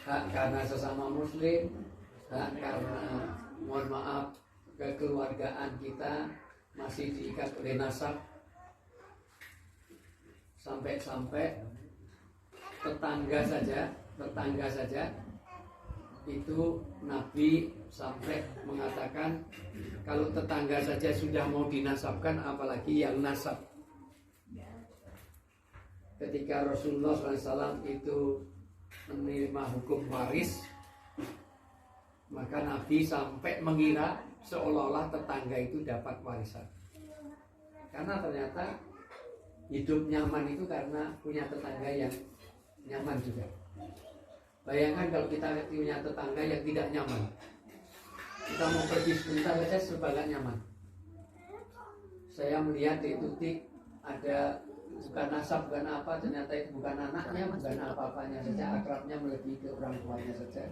hak karena sesama muslim, hak karena mohon maaf kekeluargaan kita masih diikat oleh nasab, sampai-sampai tetangga saja itu Nabi sampai mengatakan kalau tetangga saja sudah mau dinasabkan, apalagi yang nasab. Ketika Rasulullah SAW itu menerima hukum waris, maka Nabi sampai mengira seolah-olah tetangga itu dapat warisan. Karena ternyata hidup nyaman itu karena punya tetangga yang nyaman juga. Bayangkan kalau kita punya tetangga yang tidak nyaman, kita mau pergi sebentar saja serba nyaman. Saya melihat di Tutik ada bukan nasab, bukan apa, ternyata itu bukan anaknya, bukan apa-apanya saja, akrabnya melebihi ke orang tuanya saja.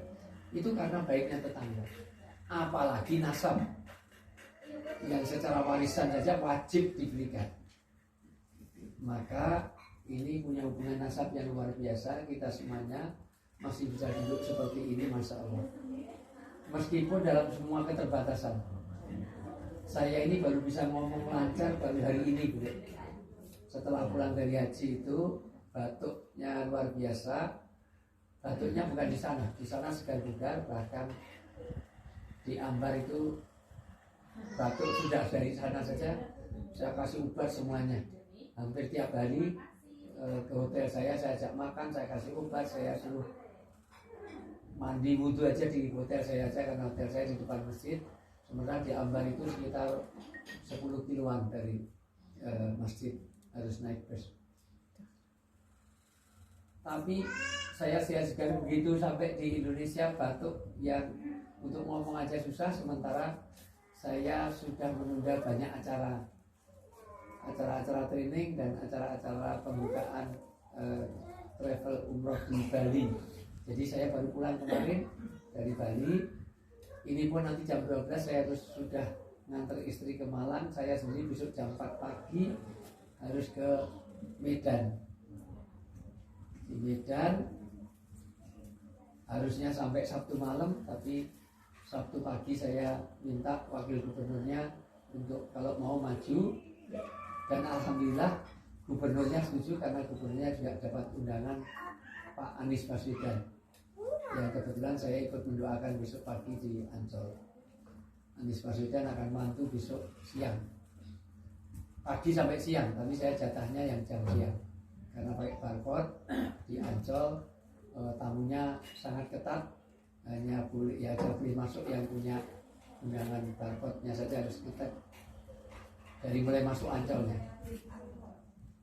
Itu karena baiknya tetangga. Apalagi nasab yang secara warisan saja wajib diberikan. Maka ini punya hubungan nasab yang luar biasa. Kita semuanya masih bisa duduk seperti ini, Masya Allah. Meskipun dalam semua keterbatasan. Saya ini baru bisa ngomong lancar baru hari ini, Bu. Setelah pulang dari haji itu batuknya luar biasa. Batuknya bukan di sana segar bugar, bahkan di Ambar itu batuk sudah dari sana saja. Saya kasih obat semuanya. Hampir tiap hari ke hotel saya ajak makan, saya kasih obat, saya suruh mandi wudhu aja di hotel saya aja, karena hotel saya di depan masjid. Sementara di Ambar itu sekitar 10 kiloan dari masjid, harus naik bus. Tapi saya sehat sekali begitu sampai di Indonesia batuk yang untuk ngomong aja susah, sementara saya sudah menunda banyak acara-acara training dan acara-acara pembukaan travel umroh di Bali. Jadi saya baru pulang kemarin dari Bali. Ini pun nanti jam 12 saya harus sudah nganter istri ke Malang. Saya sendiri besok jam 4 pagi harus ke Medan. Di Medan harusnya sampai Sabtu malam, tapi Sabtu pagi saya minta wakil gubernurnya untuk kalau mau maju, dan alhamdulillah gubernurnya setuju karena gubernurnya juga dapat undangan Pak Anies Baswedan, yang kebetulan saya ikut mendoakan besok pagi di Ancol. Anies Baswedan akan mantu besok siang, pagi sampai siang, tapi saya jatahnya yang jam siang karena pakai barcode di Ancol. Tamunya sangat ketat, hanya boleh masuk yang punya undangan barcode-nya saja, harus ketat dari mulai masuk Ancolnya,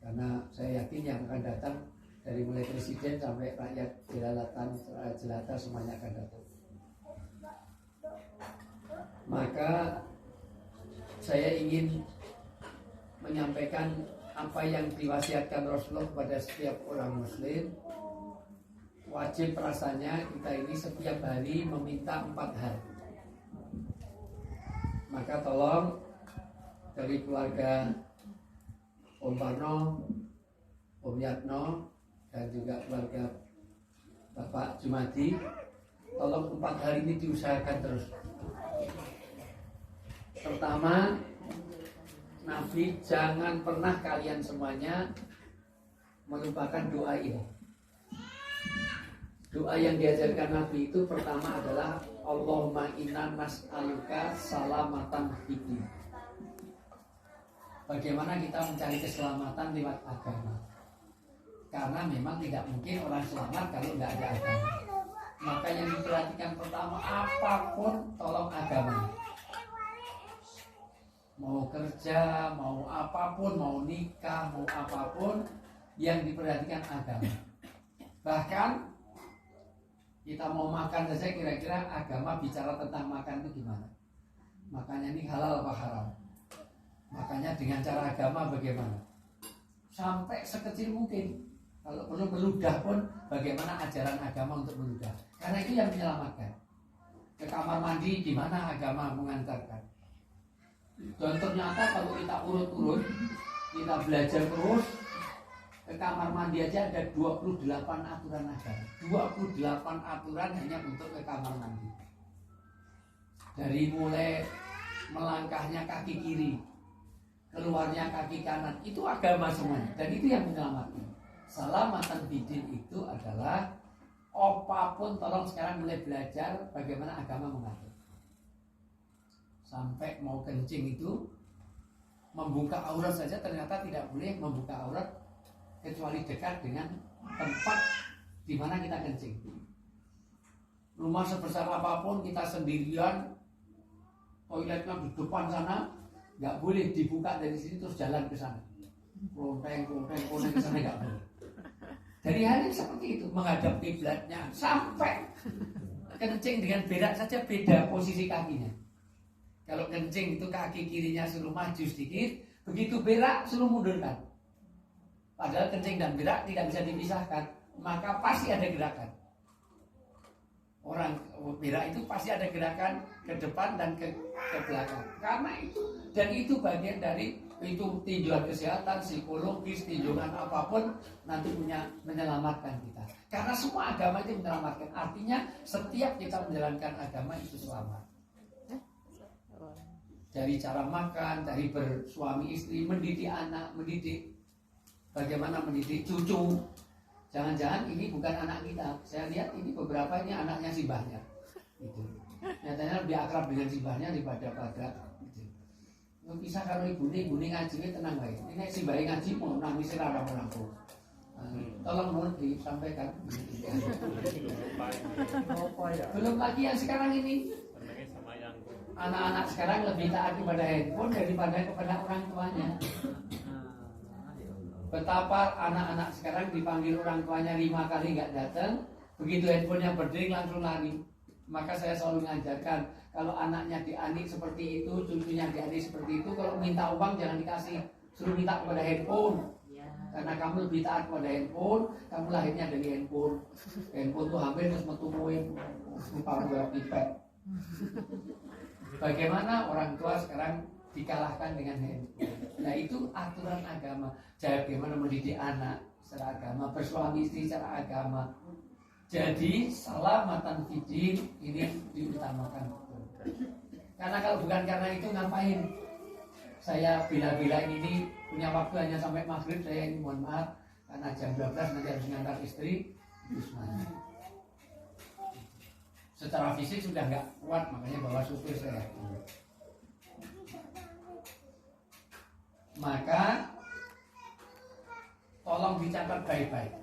karena saya yakin yang akan datang dari mulai presiden sampai rakyat jelata semuanya akan datang. Maka saya ingin menyampaikan apa yang diwasiatkan Rasulullah kepada setiap orang muslim. Wajib rasanya kita ini setiap hari meminta 4 hal. Maka tolong dari keluarga Om Parno, Om Yatno, dan juga keluarga Bapak Jumadi, tolong 4 hal ini diusahakan terus. Pertama, Nabi jangan pernah kalian semuanya melupakan doa ini. Doa yang diajarkan Nabi itu pertama adalah Allahumma inna nas'aluka salamatan fid-din. Bagaimana kita mencari keselamatan lewat agama? Karena memang tidak mungkin orang selamat kalau tidak ada agama. Maka yang diperhatikan pertama, apapun tolong agama. Mau kerja, mau apapun, mau nikah, mau apapun, yang diperhatikan agama. Bahkan kita mau makan saja, kira-kira agama bicara tentang makan itu gimana? Makannya ini halal apa haram? Makanya dengan cara agama bagaimana? Sampai sekecil mungkin. Kalau perlu meludah pun bagaimana ajaran agama untuk meludah. Karena itu yang menyelamatkan. Ke kamar mandi gimana agama mengantarkan. Dan ternyata kalau kita urut-urut, kita belajar terus, ke kamar mandi aja ada 28 aturan agama. 28 aturan hanya untuk ke kamar mandi. Dari mulai melangkahnya kaki kiri, keluarnya kaki kanan, itu agama semuanya. Dan itu yang menyelamatkan. Salamatan bidin itu adalah apapun, tolong sekarang mulai belajar bagaimana agama mengatur. Sampai mau kencing itu membuka aurat saja ternyata tidak boleh membuka aurat kecuali dekat dengan tempat di mana kita kencing. Rumah sebesar apapun kita sendirian, toiletnya di depan sana, nggak boleh dibuka dari sini terus jalan ke sana. Klonteng ke sana nggak boleh. Dari hari seperti itu menghadap kiblatnya sampai kencing dengan berak saja beda posisi kakinya. Kalau kencing itu kaki kirinya suruh maju sedikit, begitu berak suruh mundurkan. Padahal kencing dan berak tidak bisa dipisahkan, maka pasti ada gerakan. Orang berak itu pasti ada gerakan ke depan dan ke belakang. Karena itu, dan itu bagian dari itu tinjauan kesehatan, psikologis, tinjauan apapun nanti punya menyelamatkan kita. Karena semua agama itu menyelamatkan. Artinya setiap kita menjalankan agama itu selamat. Dari cara makan, dari bersuami istri, mendidik anak, mendidik bagaimana mendidik cucu. Jangan-jangan ini bukan anak kita. Saya lihat ini beberapa ini anaknya simbahnya. Gitu. Nyatanya lebih akrab dengan simbahnya daripada gitu. Bisa kalau ibu ini ngaji tenang baik. Ini simbahnya ngaji mau nangis rara menampung. Tolong mohon disampaikan. Belum lagi yang sekarang ini. Anak-anak sekarang lebih taat kepada handphone daripada kepada orang tuanya. Betapa anak-anak sekarang dipanggil orang tuanya 5 kali nggak datang, begitu handphonenya berdering langsung lari. Maka saya selalu mengajarkan, kalau anaknya dianik seperti itu, cucunya dianik seperti itu, kalau minta uang jangan dikasih, suruh minta kepada handphone. Karena kamu lebih taat kepada handphone, kamu lahirnya dari handphone. Handphone tuh hampir terus metumuin, lupa pipet. Bagaimana orang tua sekarang dikalahkan dengan handphone. Nah itu aturan agama. Bagaimana mendidik anak secara agama, bersuami istri secara agama. Jadi salamatan fidin ini diutamakan. Karena kalau bukan karena itu ngapain saya bila-bilain ini punya waktu hanya sampai maghrib. Saya ini mohon maaf karena jam 12 nanti harus ngantar istri itu semuanya. Secara fisik sudah nggak kuat, makanya bawa supir saya. Maka tolong dicatat baik-baik.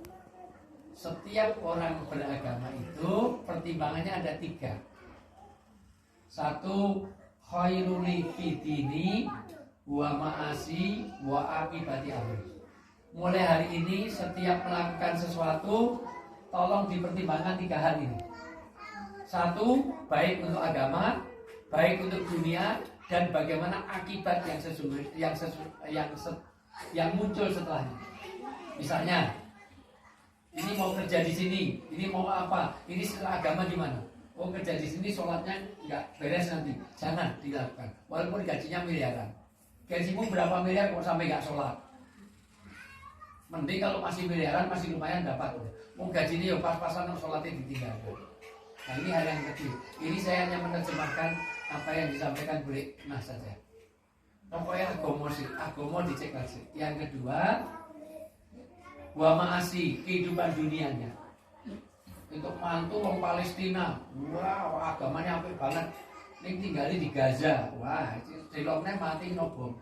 Setiap orang beragama itu pertimbangannya ada 3. 1, khairuli fidini wa ma'asi wa akibati amri. Mulai hari ini setiap melakukan sesuatu tolong dipertimbangkan 3 hal ini. 1, baik untuk agama, baik untuk dunia, dan bagaimana akibat yang sesungguhnya yang muncul setelahnya. Misalnya, ini mau kerja di sini, ini mau apa, ini setelah agama gimana? Oh kerja di sini sholatnya nggak beres nanti, jangan dilakukan. Walaupun gajinya miliaran, gajimu berapa miliar kok sampai nggak sholat? Mending kalau masih miliaran masih lumayan dapat. Mau gajinya ya pas-pasan sholatnya ditinggalkan. Nah ini hal yang kecil. Ini saya hanya menerjemahkan apa yang disampaikan boleh Mas saja. Pokoknya agomo dicek lagi. Yang kedua, wa ma'asi, kehidupan dunianya. Untuk mantu orang Palestina, wow agamanya apik banget. Ini tinggali di Gaza, wah diloknya mati nobom.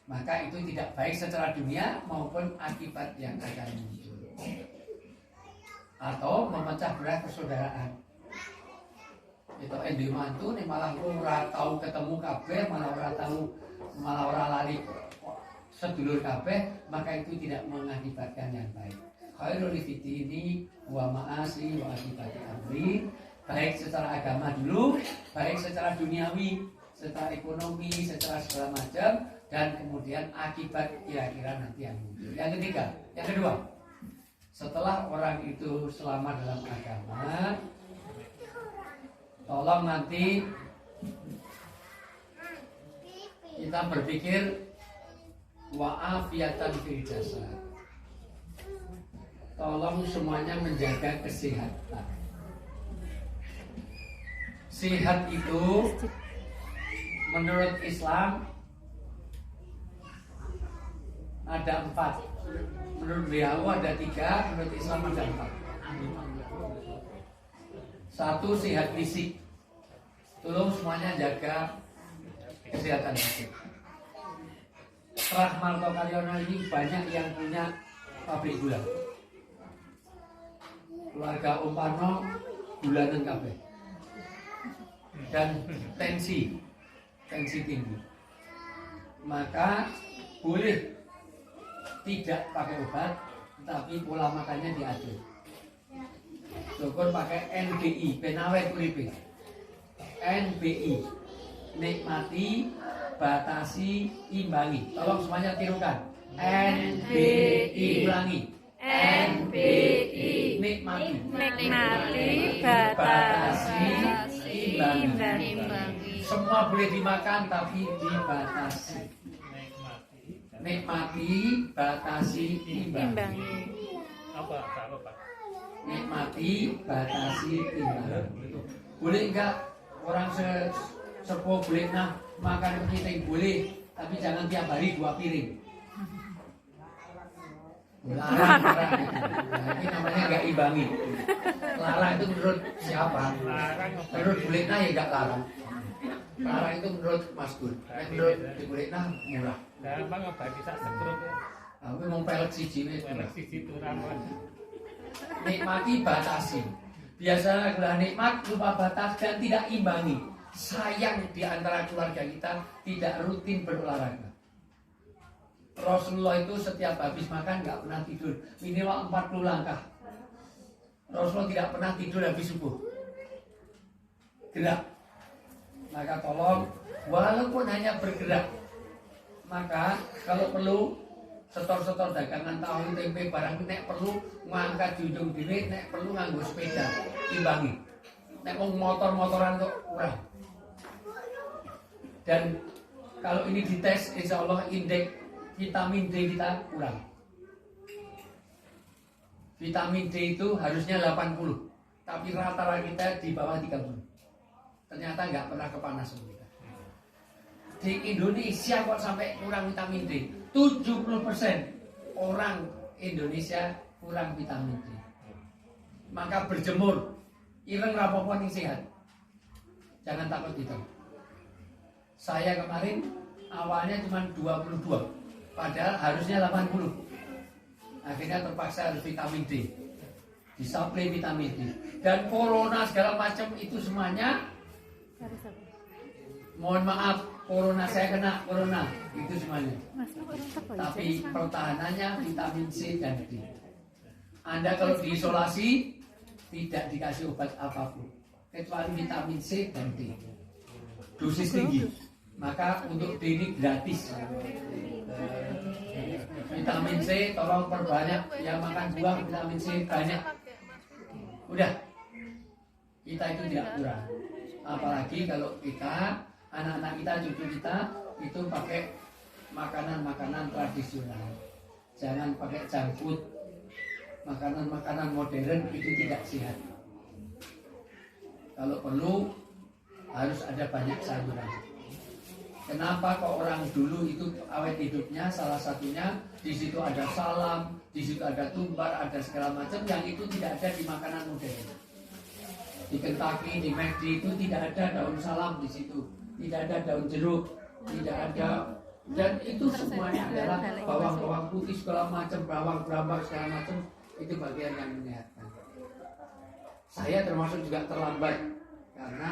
Maka itu tidak baik secara dunia maupun akibat yang akan muncul. Atau memecah belah persaudaraan. Itu endi mantu nih malah ora tahu ketemu kabeh, malah ora lali sedulur kabeh, maka itu tidak mengakibatkan yang baik. Khairul fitini wa ma'asi wa akibati amri. Baik secara agama dulu, baik secara duniawi, secara ekonomi, secara segala macam, dan kemudian akibat kira-kira nanti yang muncul. Yang ketiga, yang kedua, setelah orang itu selamat dalam agama, tolong nanti kita berpikir wa'afiyatan fil jasad. tolong semuanya menjaga kesehatan. Sehat itu menurut Islam ada 4. Menurut WHO ada 3, menurut Islam ada 4. 1, sehat fisik. Tolong semuanya jaga kesehatan fisik. Kerak Martokaryono ini banyak yang punya pabrik gula. Keluarga Om Parno gulanan kabeh. Dan tensi tinggi. Maka boleh tidak pakai obat, tapi pola makannya diatur. Syukur pakai NBI, penawet uripe. NBI, nikmati, batasi, imbangi. Tolong semuanya tirukan. NBI, ulangi. NBI, nikmati, batasi, imbangi. Semua boleh dimakan tapi dibatasi. Nikmati, batasi, imbangi. Apa? Nikmati, batasi, imbangi. Boleh enggak orang sepuh boleh makan kepiting? Boleh, tapi jangan tiap hari 2 piring. Larang. Nah, ini namanya enggak imbangi. Larang itu menurut siapa? Menurut Bulena ya enggak larang. Larang itu menurut Mas Gun. Menurut Bulena murah. Gampang apa bisa sekrut ya? Aku mau pelek siji nih. Pelek siji turang. Nikmati, batasi. Biasanya gula nikmat lupa batas dan tidak imbangi. Sayang di antara keluarga kita tidak rutin berolahraga. Rasulullah itu setiap habis makan nggak pernah tidur, minimal 40 langkah. Rasulullah tidak pernah tidur habis subuh. Gerak. Maka tolong, walaupun hanya bergerak, maka kalau perlu setor-setor dagangan tahu tempe barang nek perlu ngangkat junjung diri, nek perlu nganggo sepeda, imbangi. Nek mau motor-motoran kok kurang. Dan kalau ini dites, insya Allah indeks vitamin D kita kurang. Vitamin D itu harusnya 80, tapi rata-rata kita di bawah 30. Ternyata nggak pernah kepanasan kita. Di Indonesia kok sampai kurang vitamin D. 70% orang Indonesia kurang vitamin D. Maka berjemur, ireng rapopo yang sehat. Jangan takut gitu. Saya kemarin awalnya cuma 22, padahal harusnya 80. Akhirnya terpaksa harus vitamin D, disuplai vitamin D. Dan corona segala macam itu semuanya, mohon maaf, corona saya kena corona itu semuanya. Tapi pertahanannya vitamin C dan D. Anda kalau diisolasi tidak dikasih obat apapun kecuali vitamin C dan D. Dosis tinggi. Maka untuk D ini gratis. Vitamin C tolong perbanyak, yang makan buah vitamin C banyak. Udah, kita itu tidak kurang. Apalagi kalau kita, anak-anak kita, cucu kita itu pakai makanan-makanan tradisional. Jangan pakai junk food, makanan-makanan modern itu tidak sehat. Kalau perlu harus ada banyak sayuran. Kenapa kok orang dulu itu awet hidupnya salah satunya di situ ada salam, di situ ada tumbar, ada segala macam yang itu tidak ada di makanan modern. Di Kentucky, di McD itu tidak ada daun salam di situ, tidak ada daun jeruk, tidak ada, dan itu semuanya adalah bawang-bawang putih segala macam, bawang brambang segala macam, itu bagian yang menyehatkan. Saya termasuk juga terlambat karena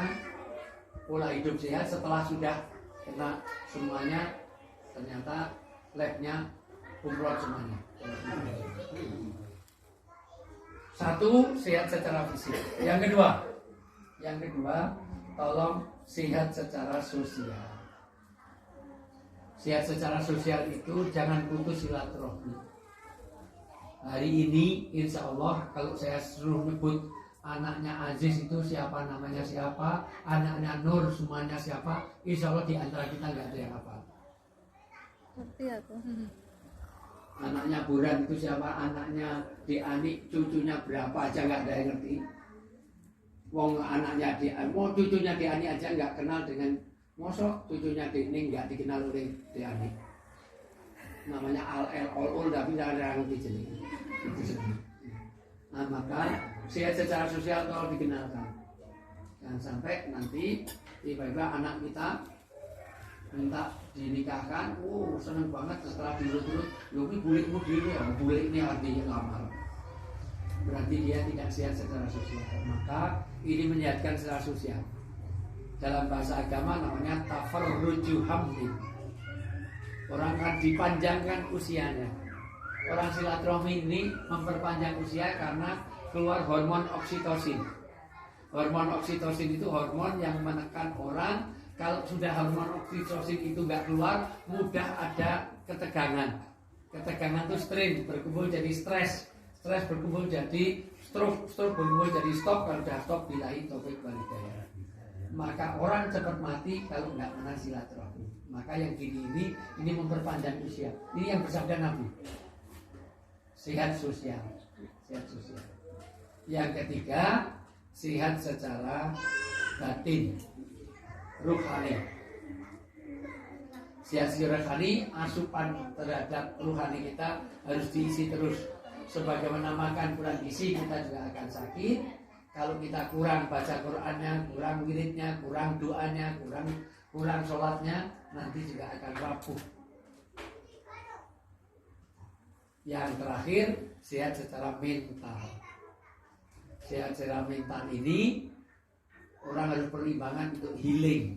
pola hidup sehat setelah sudah kena semuanya, ternyata labnya kumlot semuanya. Satu, sehat secara fisik. Yang kedua, tolong sehat secara sosial. Sehat secara sosial itu jangan putus silaturahmi. Hari ini insya Allah kalau saya suruh nyebut anaknya Aziz itu siapa, namanya siapa, anaknya Nur semuanya siapa, insya Allah di antara kita nggak ada yang hafal. Anaknya Buran itu siapa, anaknya Di Ani, cucunya berapa aja nggak ada yang ngerti. Wong anaknya cucunya Di Ani aja nggak kenal dengan mosok cucunya Di Ning nggak dikenal oleh Di Ani. Namanya Al tapi tidak ada yang ngerti jadi. Nah maka sehat secara sosial tolong dikenalkan. Jangan sampai nanti tiba-tiba anak kita minta dinikahkan, seneng banget setelah diurut-urut, ini bulikmu diri ya, bulik ini artinya lamar. Berarti dia tidak sehat secara sosial. Maka ini menyehatkan secara sosial. Dalam bahasa agama namanya tafarruju hamlin. Orang kan dipanjangkan usianya. Orang silaturahmi ini memperpanjang usia karena keluar hormon oksitosin. Hormon oksitosin itu hormon yang menekan orang. Kalau sudah hormon oksitosin itu nggak keluar, mudah ada ketegangan. Ketegangan itu strain, berkumpul jadi stres. Stres berkumpul jadi stroke. Stroke berkumpul jadi stop. Kalau sudah stop, bilahi taufik walhidayah. Maka orang cepat mati kalau nggak pernah silaturahmi. Maka yang gini ini memperpanjang usia. Ini yang bersabda Nabi. Sehat sosial. Sehat sosial. Yang ketiga, sehat secara batin. Ruhani. Sehat secara rohani, asupan terhadap ruhani kita harus diisi terus. Sebagaimana makan kurang isi, kita juga akan sakit. Kalau kita kurang baca Qur'annya, kurang wiridnya, kurang doanya, kurang sholatnya, nanti juga akan rapuh. Yang terakhir, sehat secara mental. Sehat secara mental ini orang harus pertimbangan untuk healing.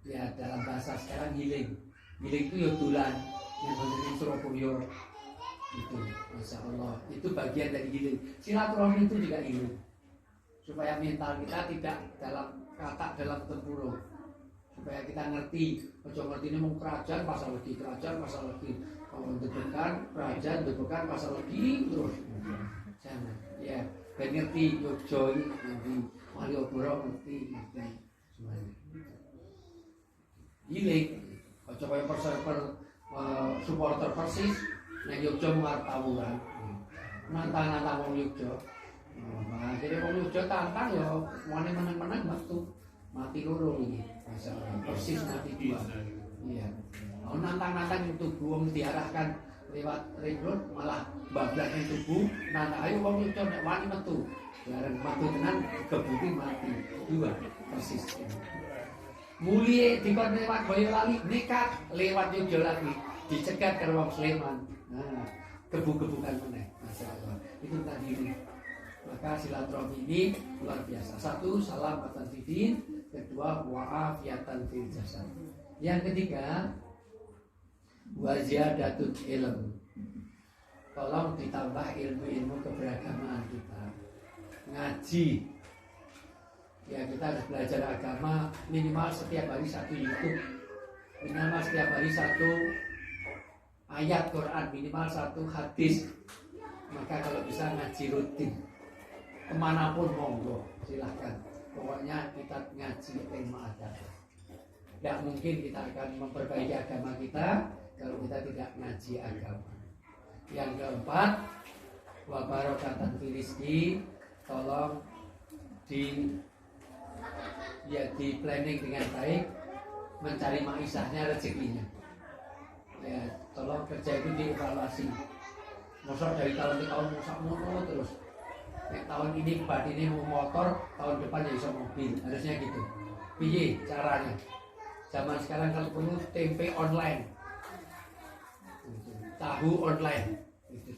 Ya dalam bahasa sekarang healing. Healing itu ya dolan yang dari Surabaya itu, Masya Allah. Itu bagian dari healing. Silaturahmi itu juga healing. Supaya mental kita tidak dalam tempurung. Supaya kita ngerti. Ojo ngerti ini mau kerajaan pasal lagi, kerajaan pasal lagi. Kalau debekan kerajaan, debekan pasal lagi terus. Jangan. Ya, ben ngerti Yogyo ini. Malioboro ngerti semuanya. Healing, coba perserver supporter Persis yang Yogyo mengarep tawuran, nantang wong Yogyo. Nah, jadi wong Yogyo tantang ya, wani menang-menang mati loro ini. Persis mati dua. Iya. Kalau nantang itu buang diarahkan lewat rekrut malah bablas yang tubuh. Nantang ayo wong Yogyo nek wani metu. Bareng metu tenan kebuki mati dua persis. Mulie dikon lewat Boyolali nekat lewat Yogyo lagi dicegat karo wong Sleman. Nah, kebu-kebukan meneh. Masyaallah. Itu tadi. Maka silaturahmi ini luar biasa. Satu, salam atan fidin. Kedua, wa'afiatan fil jasad. Yang ketiga, waziyadatun ilm. Tolong ditambah ilmu-ilmu keberagamaan kita. Ngaji. Ya kita harus belajar agama minimal setiap hari satu YouTube. Minimal setiap hari satu ayat Quran, minimal satu hadis. Maka kalau bisa ngaji rutin. Kemanapun monggo, silahkan. Pokoknya kita ngaji ilmu agama. Tidak mungkin kita akan memperbaiki agama kita kalau kita tidak ngaji agama. Yang keempat, wa barakatan fil rizqi. Tolong di planning dengan baik, mencari maisahnya, rezekinya. Ya, tolong kerja itu dievaluasi. Masa dari tahun ke tahun mono terus. Tahun ini ini mau motor, tahun depan ya bisa mobil. Harusnya gitu. Piye caranya? Zaman sekarang kalau perlu tempe online, tahu online, itu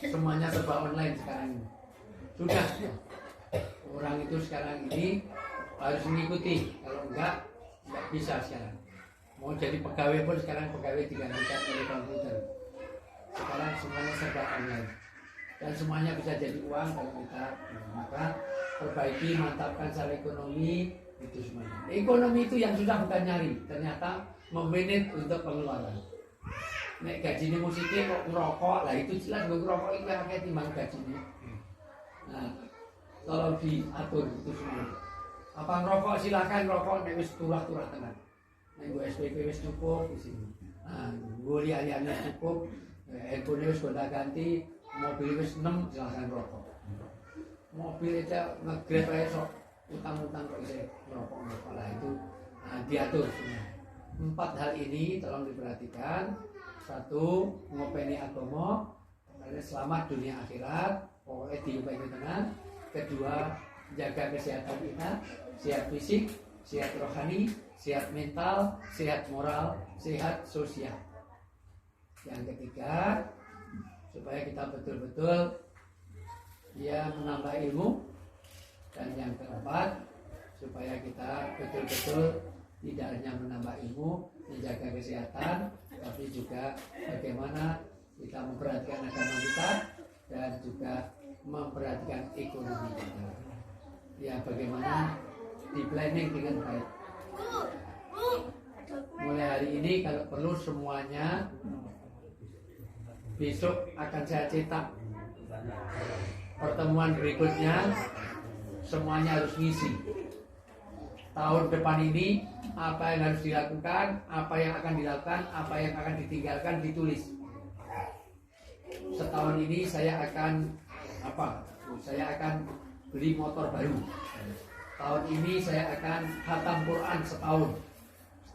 semuanya serba online sekarang ini. Sudah, orang itu sekarang ini harus mengikuti. Kalau enggak bisa sekarang. Mau jadi pegawai pun sekarang pegawai digantikan oleh komputer. Sekarang semuanya serba online. Dan semuanya bisa jadi uang kalau kita. Maka perbaiki, mantapkan secara ekonomi, itu semuanya. Ekonomi itu yang susah bukan nyari, ternyata memanage untuk pengeluaran. Nek gajinya musiknya kok ngerokok, lah itu jelas ngerokok itu yang kayak timbang gajinya. Nah, tolong diatur itu semua. Apa ngerokok silakan ngerokok, nek wis turah-turah tenan. Nek gue SPP wis cukup di sini. Nah, gue lihat-lihatnya cukup, handphone wis gonta ganti, mobil wis 6 silahkan rokok. Mobil aja nge-grab aja sok utang-utang kok bisa ngerokok lah itu diatur semua. 4 hal ini tolong diperhatikan. 1, ngopeni agama, selamat dunia akhirat, pokoknya diupaini tenan. 2, jaga kesehatan kita, sehat fisik, sehat rohani, sehat mental, sehat moral, sehat sosial. Yang 3, supaya kita betul-betul ya menambah ilmu. Dan yang 4, supaya kita betul-betul tidak hanya menambah ilmu, menjaga kesehatan, tapi juga bagaimana kita memperhatikan agama kita dan juga memperhatikan ekonomi kita. Ya bagaimana di planning dengan baik. Mulai hari ini kalau perlu semuanya besok akan saya cetak. Pertemuan berikutnya semuanya harus ngisi. Tahun depan ini apa yang harus dilakukan, apa yang akan dilakukan, apa yang akan ditinggalkan ditulis. Setahun ini saya akan Saya akan beli motor baru. Tahun ini saya akan khatam Quran setahun.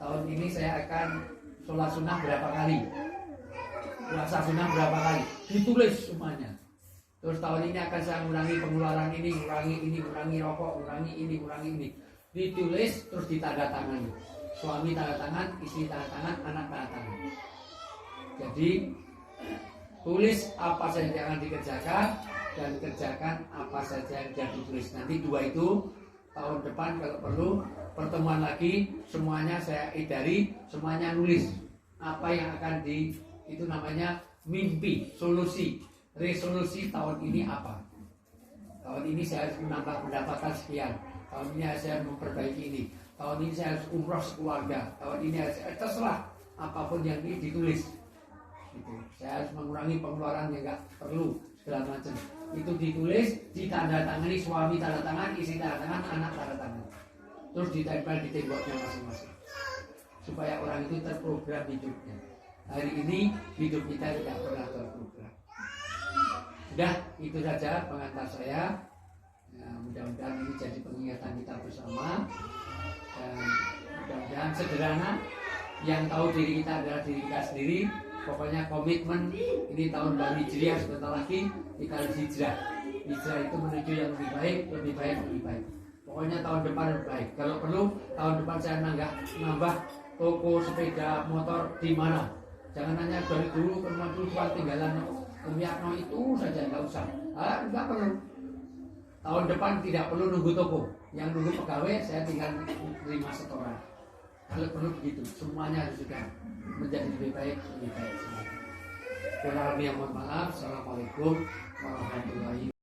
Tahun ini saya akan sholat sunnah berapa kali, puasa sunnah berapa kali, ditulis semuanya. Terus tahun ini akan saya mengurangi pengeluaran ini, mengurangi rokok, mengurangi ini, ditulis terus ditandatangani. Suami tanda tangan, istri tanda tangan, anak tanda tangan. Jadi tulis apa saja yang akan dikerjakan dan kerjakan apa saja yang sudah ditulis. Nanti 2 itu tahun depan kalau perlu pertemuan lagi, semuanya saya edari, semuanya nulis apa yang akan itu namanya mimpi, solusi, resolusi tahun ini apa. Tahun ini saya harus menambah pendapatan sekian, tahun ini saya harus memperbaiki ini, tahun ini saya harus umroh sekeluarga, tahun ini terserah apapun yang ditulis. Gitu. Saya harus mengurangi pengeluaran yang nggak perlu segala macam. Itu ditulis, ditandatangani, suami tanda tangan, istri tanda tangan, anak tanda tangan. Terus ditempel di temboknya masing-masing. Supaya orang itu terprogram hidupnya. Hari ini hidup kita tidak pernah terprogram. Sudah, itu saja pengantar saya. Ya, mudah-mudahan ini jadi pengingatan kita bersama. Dan mudah-mudahan sederhana. Yang tahu diri kita adalah diri kita sendiri. Pokoknya komitmen ini tahun baru Hijriah, sebentar lagi kita harus hijrah. Hijrah itu menuju yang lebih baik, lebih baik, lebih baik. Pokoknya tahun depan lebih baik. Kalau perlu tahun depan saya nambah toko sepeda motor di mana. Jangan hanya dari dulu ke dulu tinggalan Umiakno itu saja, nggak usah. Nggak perlu. Tahun depan tidak perlu nunggu toko. Yang nunggu pegawai saya tinggal terima setoran. Kalau perlu begitu, semuanya harus sudah menjadi lebih baik, lebih baik. Kurang lebih mohon maaf. Assalamualaikum warahmatullahi wabarakatuh.